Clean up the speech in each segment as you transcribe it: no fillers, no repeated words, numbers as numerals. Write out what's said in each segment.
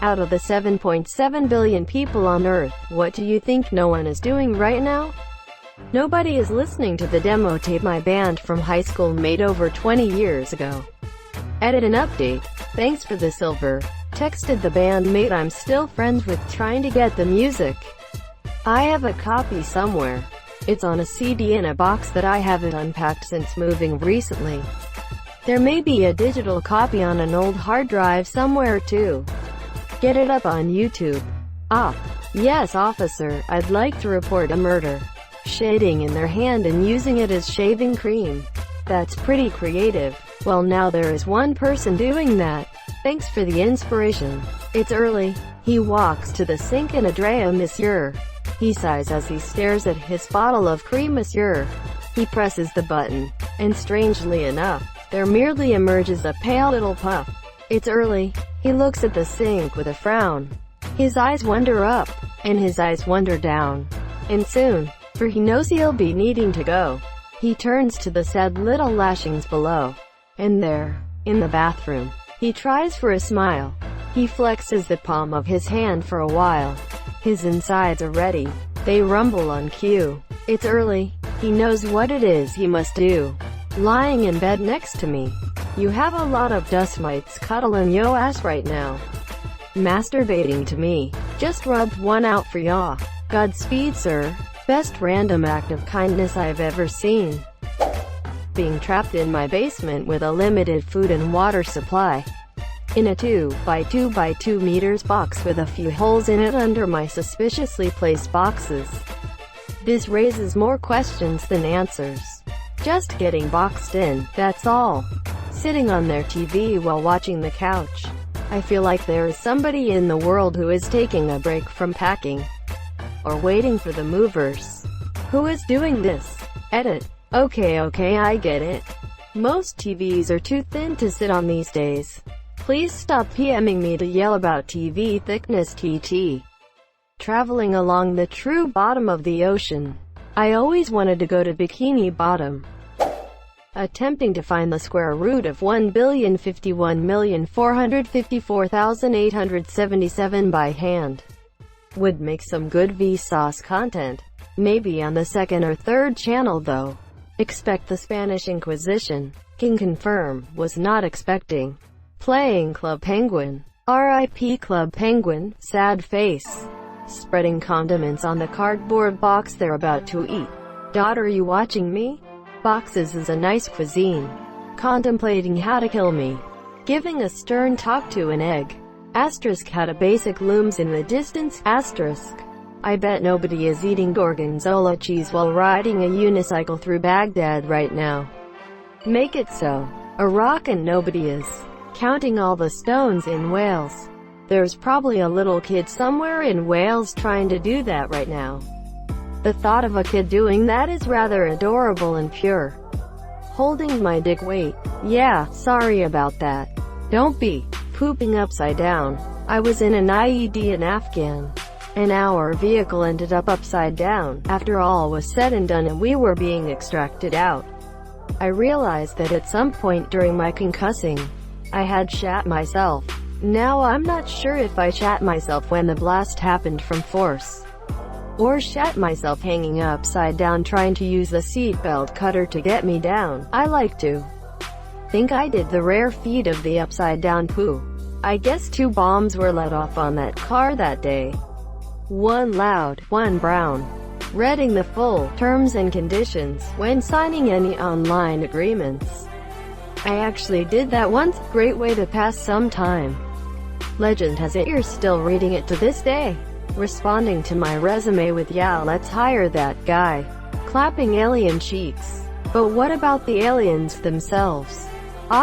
Out of the 7.7 billion people on Earth, what do you think no one is doing right now? Nobody is listening to the demo tape my band from high school made over 20 years ago. Edit and update. Thanks for the silver. Texted the bandmate I'm still friends with trying to get the music. I have a copy somewhere. It's on a CD in a box that I haven't unpacked since moving recently. There may be a digital copy on an old hard drive somewhere too. Get it up on YouTube. Ah, yes officer, I'd like to report a murder. Shading in their hand and using it as shaving cream. That's pretty creative. Well now there is one person doing that. Thanks for the inspiration. It's early. He walks to the sink and Andrea monsieur. He sighs as he stares at his bottle of cream monsieur. He presses the button, and strangely enough, there merely emerges a pale little puff. It's early. He looks at the sink with a frown. His eyes wander up, and his eyes wander down. And soon, for he knows he'll be needing to go, he turns to the sad little lashings below. And there, in the bathroom, he tries for a smile. He flexes the palm of his hand for a while. His insides are ready. They rumble on cue. It's early. He knows what it is he must do. Lying in bed next to me. You have a lot of dust mites cuddling yo ass right now. Masturbating to me. Just rubbed one out for ya. Godspeed sir. Best random act of kindness I've ever seen. Being trapped in my basement with a limited food and water supply. In a 2x2 meters box with a few holes in it under my suspiciously placed boxes. This raises more questions than answers. Just getting boxed in, that's all. Sitting on their TV while watching the couch. I feel like there is somebody in the world who is taking a break from packing. Or waiting for the movers. Who is doing this? Edit. Okay, I get it. Most TVs are too thin to sit on these days. Please stop PMing me to yell about TV thickness TT. Traveling along the true bottom of the ocean. I always wanted to go to Bikini Bottom. Attempting to find the square root of 1,051,454,877 by hand. Would make some good Vsauce content. Maybe on the second or third channel though. Expect the Spanish Inquisition. Can confirm, was not expecting. Playing Club Penguin. R.I.P. Club Penguin, sad face. Spreading condiments on the cardboard box they're about to eat. Daughter, you watching me? Boxes is a nice cuisine. Contemplating how to kill me. Giving a stern talk to an egg. Asterisk had a basic looms in the distance. Asterisk. I bet nobody is eating gorgonzola cheese while riding a unicycle through Baghdad right now. Make it so. Iraq and nobody is. Counting all the stones in Wales. There's probably a little kid somewhere in Wales trying to do that right now. The thought of a kid doing that is rather adorable and pure. Holding my dick, wait. Yeah, sorry about that. Don't be pooping upside down. I was in an IED in Afghan. And our vehicle ended up upside down, after all was said and done and we were being extracted out. I realized that at some point during my concussing, I had shat myself. Now I'm not sure if I shat myself when the blast happened from force. Or shat myself hanging upside down trying to use the seatbelt cutter to get me down. I like to think I did the rare feat of the upside down poo. I guess 2 bombs were let off on that car that day. One loud, one brown. Reading the full terms and conditions when signing any online agreements. I actually did that once. Great way to pass some time. Legend has it you're still reading it to this day. Responding to my resume with yeah, let's hire that guy. Clapping alien cheeks. But what about the aliens themselves?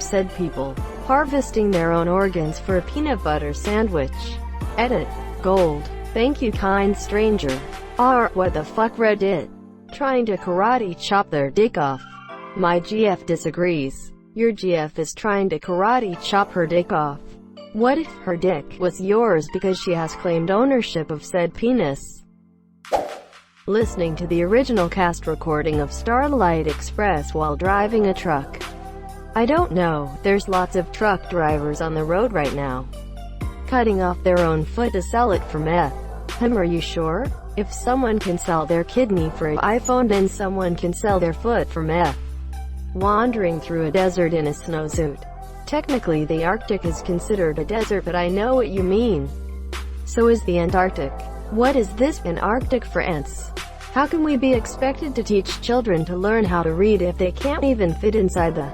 Said people. Harvesting their own organs for a peanut butter sandwich. Edit. Gold. Thank you kind stranger. What the fuck Reddit? Trying to karate chop their dick off. My GF disagrees. Your GF is trying to karate chop her dick off. What if her dick was yours because she has claimed ownership of said penis? Listening to the original cast recording of Starlight Express while driving a truck. I don't know, there's lots of truck drivers on the road right now. cutting off their own foot to sell it for meth. Are you sure? If someone can sell their kidney for an iPhone, then someone can sell their foot for meth. Wandering through a desert in a snowsuit. Technically the Arctic is considered a desert, but I know what you mean. So is the Antarctic. What is this, an Arctic for ants? How can we be expected to teach children to learn how to read if they can't even fit inside the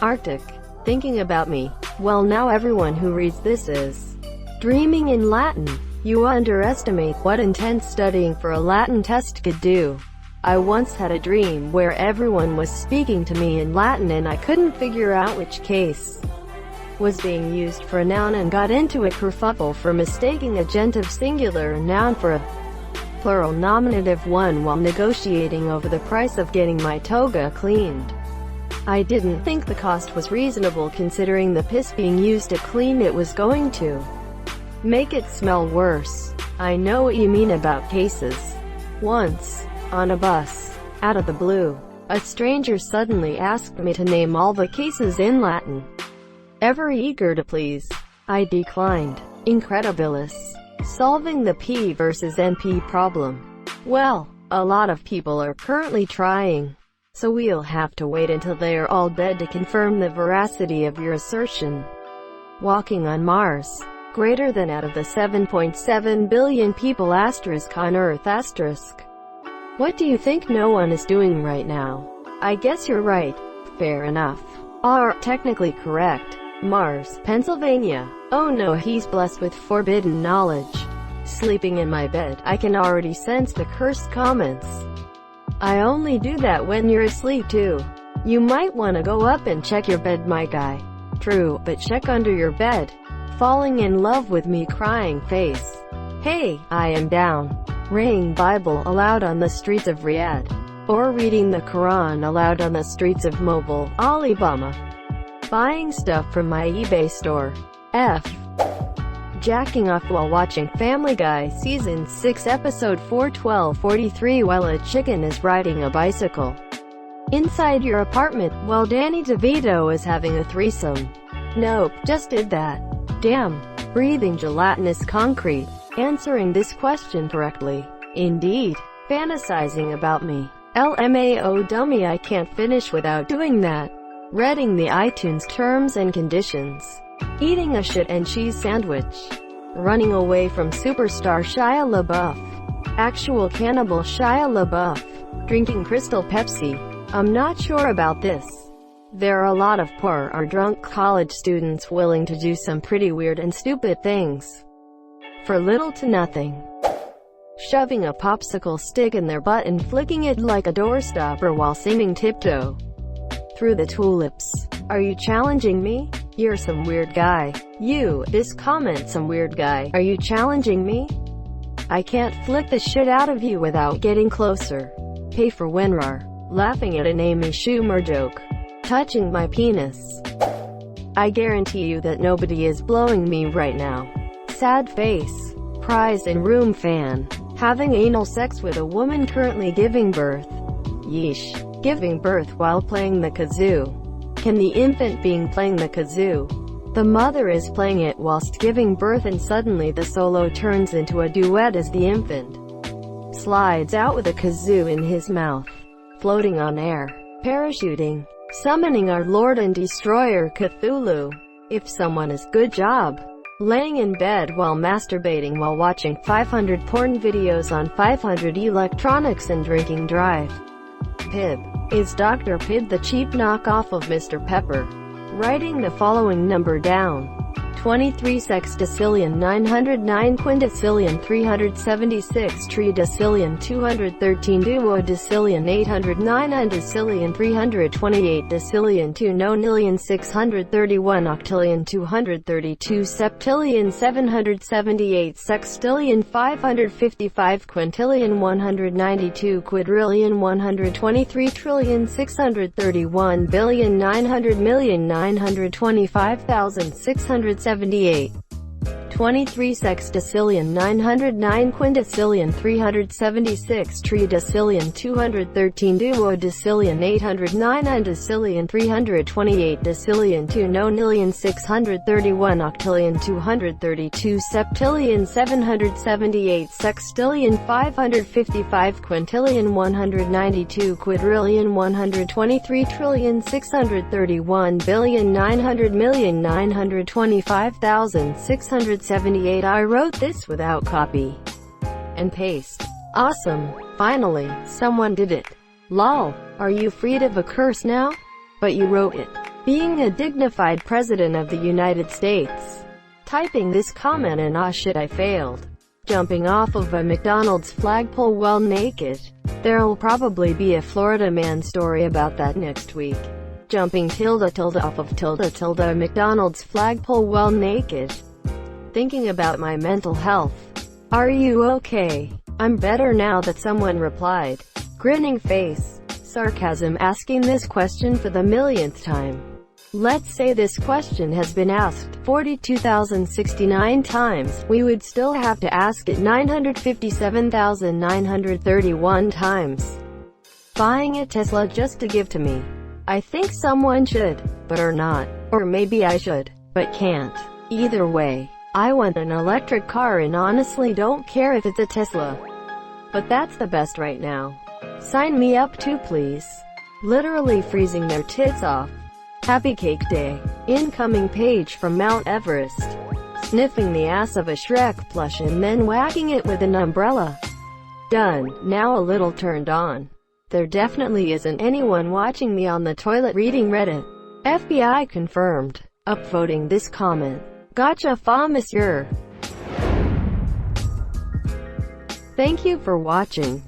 Arctic? Thinking about me. Well, now everyone who reads this is dreaming in Latin. You underestimate what intense studying for a Latin test could do. I once had a dream where everyone was speaking to me in Latin and I couldn't figure out which case was being used for a noun, and got into a kerfuffle for mistaking a genitive singular noun for a plural nominative one while negotiating over the price of getting my toga cleaned. I didn't think the cost was reasonable considering the piss being used to clean it was going to make it smell worse. I know what you mean about cases. Once, on a bus, out of the blue, a stranger suddenly asked me to name all the cases in Latin. Ever eager to please, I declined. Incredibilis. Solving the P versus NP problem. Well, a lot of people are currently trying, so we'll have to wait until they are all dead to confirm the veracity of your assertion. Walking on Mars. Greater than out of the 7.7 billion people on Earth . What do you think no one is doing right now? I guess you're right. Fair enough. Are technically correct. Mars, Pennsylvania. Oh no, he's blessed with forbidden knowledge. Sleeping in my bed, I can already sense the cursed comments. I only do that when you're asleep too. You might want to go up and check your bed, my guy. True, but check under your bed. Falling in love with me, crying face. Hey, I am down. Reading Bible aloud on the streets of Riyadh. Or reading the Quran aloud on the streets of Mobile, Alabama. Buying stuff from my eBay store. F. Jacking off while watching Family Guy Season 6 Episode 412:43 while a chicken is riding a bicycle inside your apartment while Danny DeVito is having a threesome. Nope, just did that. Damn. Breathing gelatinous concrete. Answering this question correctly. Indeed. Fantasizing about me. LMAO dummy, I can't finish without doing that. Reading the iTunes terms and conditions. Eating a shit and cheese sandwich. Running away from superstar Shia LaBeouf. Actual cannibal Shia LaBeouf. Drinking Crystal Pepsi. I'm not sure about this. There are a lot of poor or drunk college students willing to do some pretty weird and stupid things for little to nothing. Shoving a popsicle stick in their butt and flicking it like a doorstopper while singing Tiptoe through the tulips. Are you challenging me? You're some weird guy. You, this comment, some weird guy. Are you challenging me? I can't flick the shit out of you without getting closer. Pay for WinRAR. Laughing at an Amy Schumer joke. Touching my penis. I guarantee you that nobody is blowing me right now. Sad face. Prize in room fan. Having anal sex with a woman currently giving birth. Yeesh. Giving birth while playing the kazoo. Can the infant being playing the kazoo? The mother is playing it whilst giving birth and suddenly the solo turns into a duet as the infant slides out with a kazoo in his mouth. Floating on air. Parachuting. Summoning our Lord and Destroyer Cthulhu. If someone is good job. Laying in bed while masturbating while watching 500 porn videos on 500 electronics and drinking drive. Pib. Is Dr. Pibb the cheap knockoff of Mr. Pepper? Writing the following number down. 23 sextillion 909 quindecillion 376 tridecillion 213 duodecillion 809 undecillion 328 decillion 2 nonillion 631 octillion 232 septillion 778 sextillion 555 quintillion 192 quadrillion 123 trillion 631 billion 900 million 925,678 23 sextillion 909 quintillion 376 tridecillion 213 duodecillion 809 undecillion 328 decillion 2 nonillion 631 octillion 232 septillion 778 sextillion 555 quintillion 192 quadrillion 123 trillion 631 billion 900 million 925,678. I wrote this without copy and paste. Awesome. Finally, someone did it. Lol. Are you freed of a curse now? But you wrote it. Being a dignified president of the United States. Typing this comment and ah shit I failed. Jumping off of a McDonald's flagpole while naked. There'll probably be a Florida man story about that next week. Jumping off of a McDonald's flagpole while naked. Thinking about my mental health. Are you okay? I'm better now that someone replied. Grinning face. Sarcasm asking this question for the millionth time. Let's say this question has been asked 42,069 times, we would still have to ask it 957,931 times. Buying a Tesla just to give to me. I think someone should, but or not. Or maybe I should, but can't. Either way, I want an electric car and honestly don't care if it's a Tesla. But that's the best right now. Sign me up too please. Literally freezing their tits off. Happy Cake Day. Incoming page from Mount Everest. Sniffing the ass of a Shrek plush and then whacking it with an umbrella. Done. Now a little turned on. There definitely isn't anyone watching me on the toilet reading Reddit. FBI confirmed. Upvoting this comment. Gotcha fa monsieur. Thank you for watching.